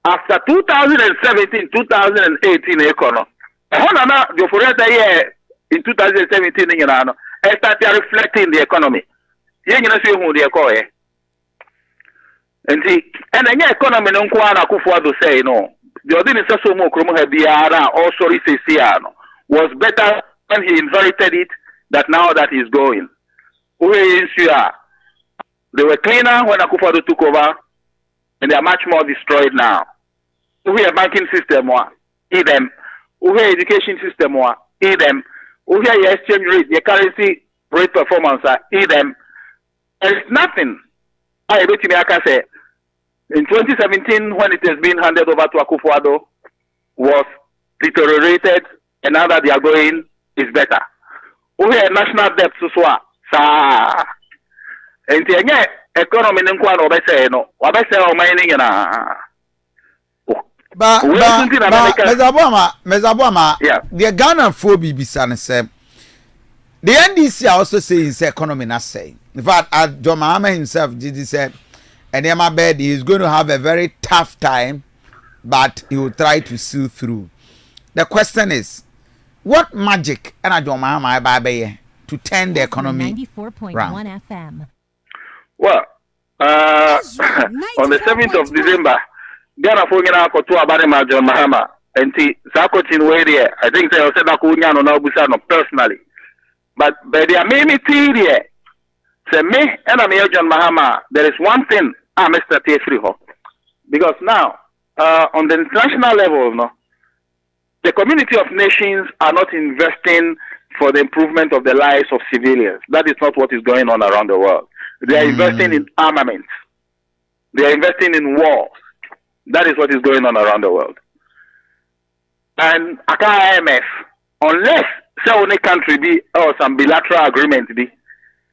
after 2017, 2018 economy. Honana the Ofori year in 2017 you know, started reflecting the economy. You know see who they call it. And see, and then economy no kwa Akufo do say no. The other is so more kromo hebiara also was better when he inherited it than now that he's going. They were cleaner when Akufo took over, and they are much more destroyed now. We have banking system, them. We have education system, them. We have exchange rate, the currency rate performance, them. There is nothing. I bet you I can say. In 2017, when it has been handed over to Akufo, was deteriorated, and now that they are going, is better. We have national debt to swap. And the economy in Kwan Obese, no, Obese or mining in a. But Mezaboma, yeah, the Ghana phobia be said. The NDC also says economy not say. In fact, John Mahama himself did say. And Emma Bed is going to have a very tough time, but he will try to see through. The question is, what magic and I don't mind to turn the economy 94.1 FM? Well, on the 7th of December, Ghana Fogina Kotua Barima John Mahama and Sakotin Wade, I think they said Nakunya no Busano personally. But by the amenity, say me and I'm John Mahama, there is one thing I'm Mr. T3 because now on the international level, no, the community of nations are not investing for the improvement of the lives of civilians. That is not what is going on around the world. They are investing in armaments. They are investing in wars. That is what is going on around the world. And Atta IMF, unless only country be or some bilateral agreement be,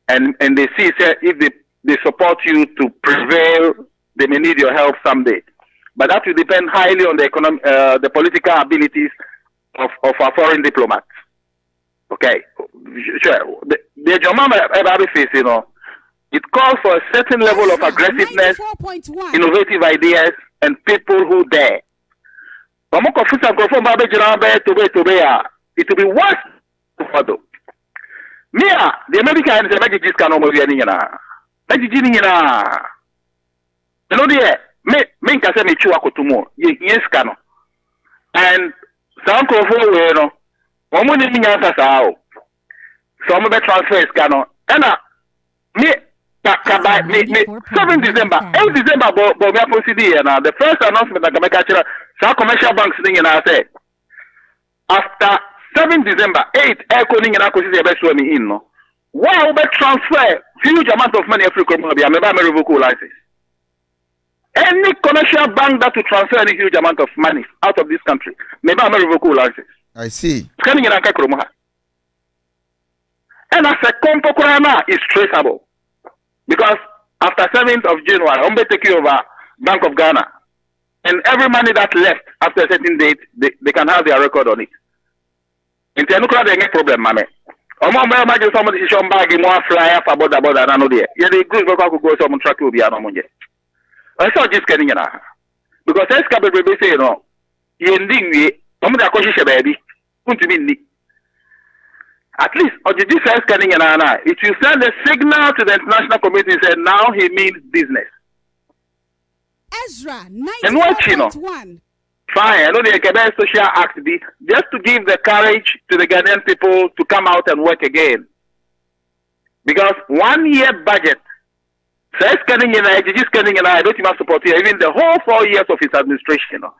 and they see say, if they support you to prevail, they may need your help someday. But that will depend highly on the political abilities of our foreign diplomats. Okay, sure. The Jomama ever face, you know, it calls for a certain level of aggressiveness, innovative ideas, and people who dare. It will be worse to follow. Mia, the Americans, the Magic can almost be any. You know, dear, me can say me chua kutumo. Yes, cano. And some Akufo, one money in answer sao. Some of the transfers cano. And me 7 December, 8 December, but we are proceeding. The first announcement that Jamaica some commercial banks thing and I said after 7 December, 8 air coding and acquisition best me in no. Why would transfer huge amount of money every company? I remember revoke license. Any commercial bank that will transfer any huge amount of money out of this country, maybe I'm a revoke license. I see. Scanning in Akakromaha. And as a compo is traceable. Because after 7th of January, I'm going to take over Bank of Ghana. And every money that left after a certain date, they can have their record on it. In Tenukra, they get problem, mame. Imagine somebody should bag more flyer for about I know there. Yeah, the good worker could go some track will be an omonje. I saw just getting in because I can't be say no. You indeed, I'm the cautious baby. Couldn't be at least, or the Judicial scanning in it will send a signal to the international community and say now he means business. Ezra, and what you know? Fine, I know the Quebec Social Act be just to give the courage to the Ghanaian people to come out and work again. Because 1 year budget, say scanning in scanning in I don't even support here, even the whole 4 years of his administration. You know.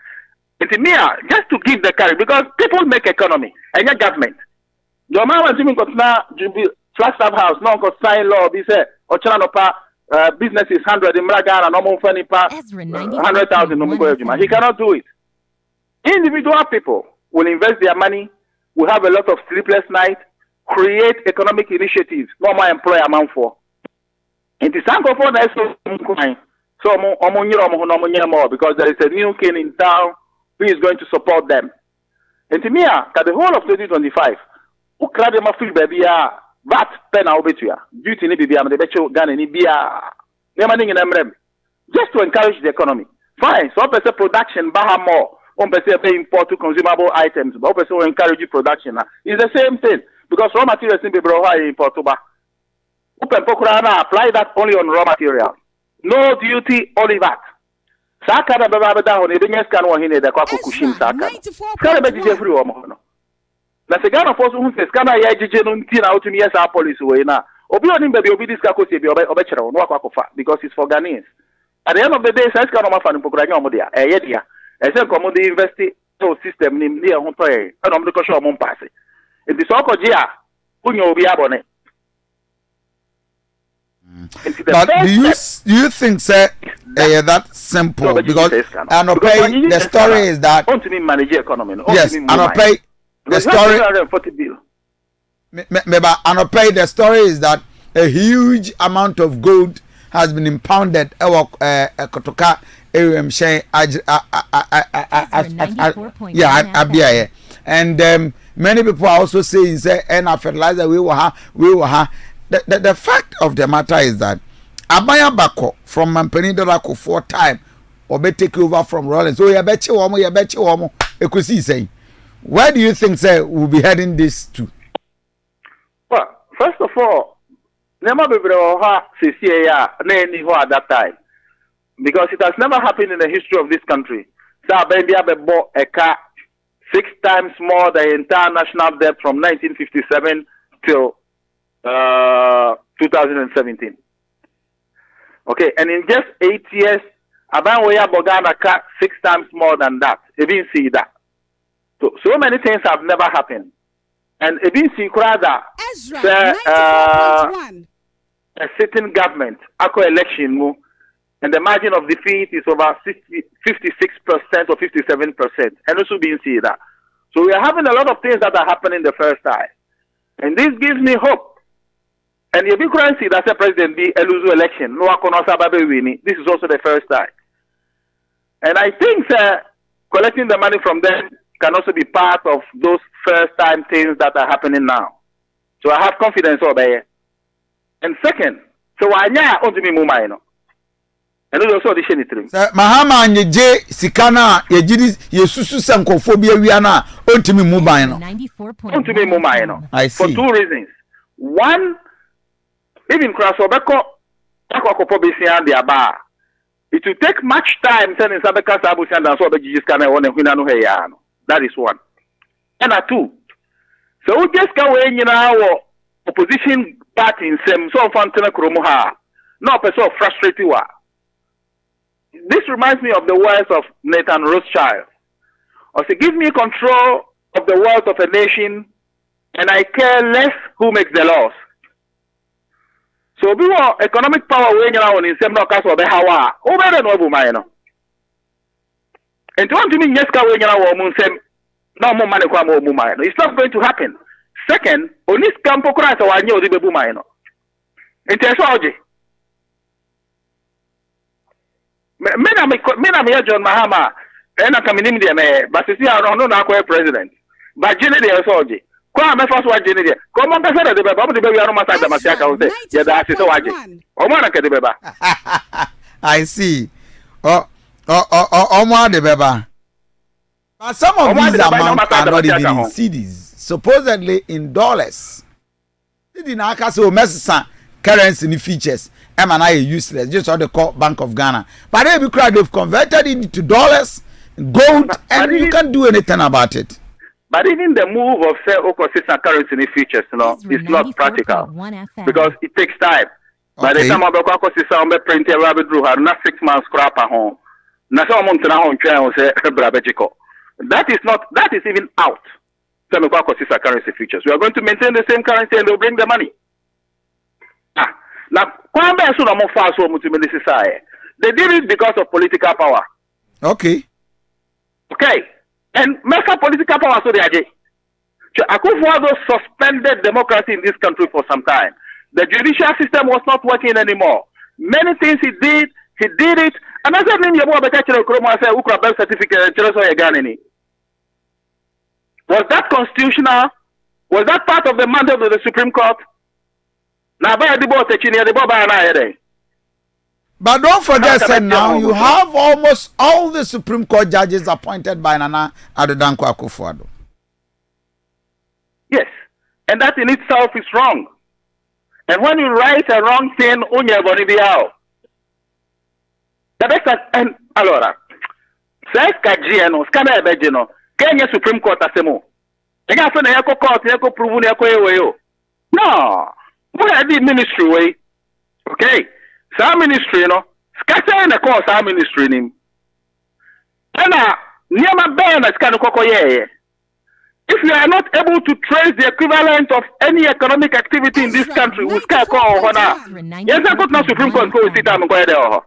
It's mere just to give the courage because people make economy and your government. Your man was even got now Flagstaff House, no got sign law, be said, or Chananopa business is 100 in Braga and normal funny pa 100,000 no. He cannot do it. Individual people will invest their money, will have a lot of sleepless nights, create economic initiatives, no more employer amount for. And the Sanko for that so more because there is a new king in town who is going to support them. And to me, the whole of 2025, who crowd them a free baby, that pen out bet you. Duty ni bibi am the betcho Ghana ni bia. Never in Emrem. Just to encourage the economy. Fine. So person production baha more. One person pay import to consumable items, but one person will encourage production. It's the same thing because raw materials in the import to Open Pokrana apply that only on raw material. No duty, only that. Sakana Babada on the biggest can one in the Kwakushim Saka. Can be every woman. Na segana force who says, Can I yajigen tina out to me as our police way now? Obion baby obi this kakosi be obechera on Wakakofa because it's for Ghanaians. At the end of the day, says Kanoma fan Pokranya Modia, a yedia. I said, Commodity University system near Hontoy, and I'm the Kosho Mompasi. It is all Kojia, Punyo Biabone. But do you think, sir, that's simple? Because Anope, the story is that. Want to me manage economy? Yes, Anope, the story. Anope, the story is that a huge amount of gold has been impounded. Kotoka, yeah, and many people are also saying, say, and fertilizer we will have. The fact of the matter is that Abaya Bako from Mampeni Dorako 4 times or be take over from Rollins. So you bet you woman, Ekusi saying. Where do you think, sir, we'll be heading this to? Well, first of all, never be at that time. Because it has never happened in the history of this country. So baby bought a car 6 times more than the entire national debt from 1957 till 2017. Okay, and in just 8 years, Abanwaya Bogana cut 6 times more than that. You didn't see that. So many things have never happened. And you didn't see a sitting government, election, and the margin of defeat is over 56% or 57%. And also being see that. So we are having a lot of things that are happening the first time. And this gives me hope. And the big currency that's a president be a lose election. No winning. This is also the first time. And I think collecting the money from them can also be part of those first time things that are happening now. So I have confidence over here. And second, so I know to me mumai. And also audition it. Mahama and J Sikana, Yesusu Sankophobia, we are now on to me mumai. On to me mumai. I see. For 2 reasons. One, even Krasobeko, it will take much time sending Sabeka Sabusan and so the Jiscana one and Hinano Hayano. That is one. And 2. So we just go in our opposition party in some so Fantana Kromoha. No person frustrated. This reminds me of the words of Nathan Rothschild. Or say, give me control of the wealth of a nation, and I care less who makes the laws. So we want economic power when you are in some case of the Hawa. Over the Nobu Mino. And to want to mean yes, when you are no more money. It's not going to happen. Second, only Campo Crass or I know the Bumino. In Tessoji. Mena John Mahama, and I come in India, but you see, I don't know president. But Jenny Soji. Come on, first one, Jenny. Come on, the baby, I don't matter the Masaka. Yeah, that's it. I see. Oh, the baby. But some of these amounts are not even in cedis, supposedly in dollars. They didn't ask us currency features. M&I are useless, just what they call Bank of Ghana. But they've converted it into dollars, gold, and you can't do anything about it. But even the move of say consistent currency features, is not practical because it takes time. By the time I go to print a rabbit drew her not 6 months crap at home. That is even out. Some consistent currency features. We are going to maintain the same currency and they'll bring the money. Now, they did it because of political power. Okay. And make a political power so they are. Akufo suspended democracy in this country for some time. The judicial system was not working anymore. Many things he did it. And I said, birth certificate. Was that constitutional? Was that part of the mandate of the Supreme Court? But don't forget, sir, now you have almost all the Supreme Court judges appointed by Nana Addo Akufo. Yes, and that in itself is wrong. And when you write a wrong thing on your body, the best and allora, says Kajiano, Scanner Begino, Kenya Supreme Court Asemo. And after the Eco Court, Eco Provun Eco. No, we are the ministry way. Okay, some ministry, you know, scatter in the course, our ministry name. And near my band, as can yeah. If you are not able to trace the equivalent of any economic activity in this country, we can't call on that. Yes, I put no Supreme Court go sit down and go there.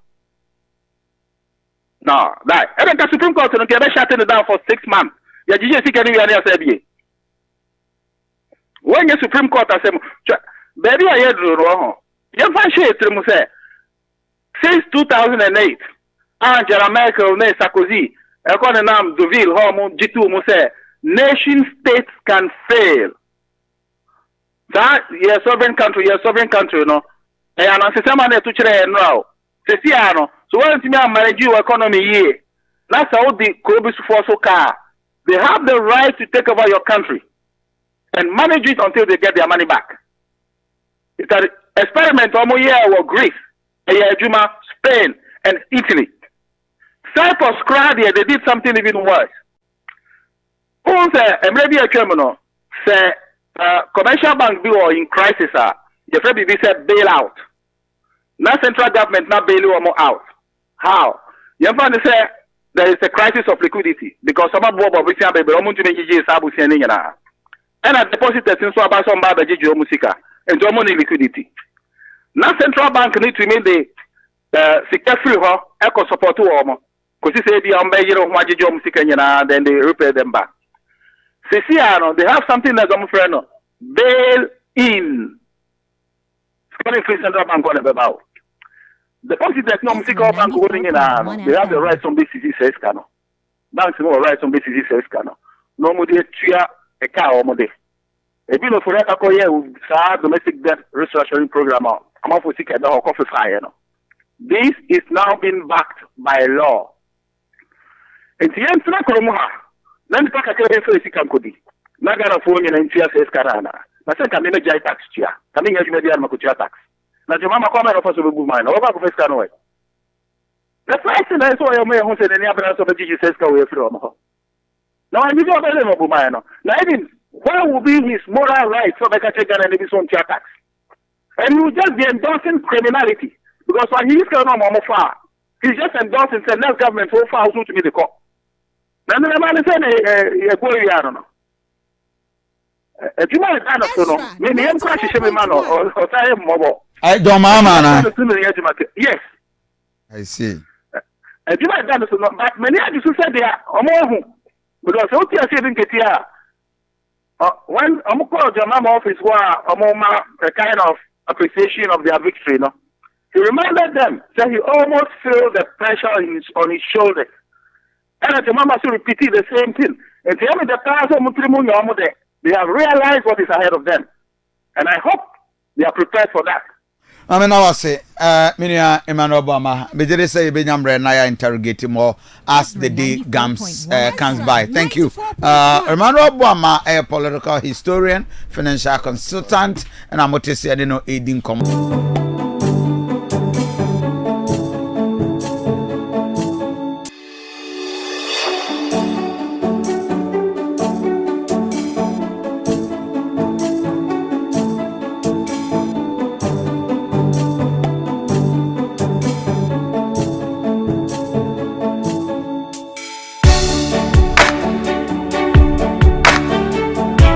No, that. I think the Supreme Court will get shutting it down for 6 months. Yeah, you just can you say when the Supreme Court has said, baby, I heard wrong. You find shit to say since 2008, Angela Merkel, Sarkozy, Economist, Deauville, Hormone, G2, Muse. Nation states can fail. That your sovereign country, you know. And I say someone to chile now. Sesiano. So when you manage your economy here, that's how the Korobis Force car. They have the right to take over your country and manage it until they get their money back. It's an experiment almost here with Greece, Juma, Spain, and Italy. Cyprus, Croatia, they did something even worse. Who say maybe a criminal say commercial bank be or in crisis the Fed be said bailout. Now central government not bail you out. How? You find say there is a crisis of liquidity because some of what we say baby omuntu menjiji sabu sending na. And a deposit since so about some baba jiji musika and so money liquidity. Now central bank need to mean the secure free eco support to omo. Because say be on baby of jiji musika nyana then they repay them back. Sesiano, they have something that's friend bail in. Free central bank on about. The positive no musical bank holding in they have the rights on BCC says cano. Banks no rights on BCC says cano. No more tria a car or more. A bill for that with domestic debt restructuring program. I'm off with ticket or coffee fire. This is now being backed by law. And the end then the pack a face can could be. Nagara phone and NCS Carana. I said, can manage tax chia. Coming as you may be a Makucha tax. Now, your mamma comment of us will be mine. Over face canoe. The first thing I saw your mayor who said any other of the GG says go away from her. Now, I need available mine. Now, I mean, where will be his moral right for the Kachagan and his own tax? And he will just be endorsing criminality. Because when he's going on far, he's just endorsing the next government so far to be the court. Now, the man is saying, a boy, I don't know. If you might have to maybe I'm crashing every man or time mobile. I don't, Mama. Yes. I see. If you might have to know, but many of you said they are more. Because what you are saying, Ketia, when I'm called your mama office, a kind of appreciation of their victory, no? He reminded them that he almost felt the pressure on his shoulders. And the mama still repeated the same thing. And tell me the person they have realized what is ahead of them. And I hope they are prepared for that. I mean, I was say, Minia Emmanuel Obama, but they say Benyamre Naya interrogate more as the day comes by. Thank you. Emmanuel Obama, a political historian, financial consultant, and I'm what to say, I don't know, aiding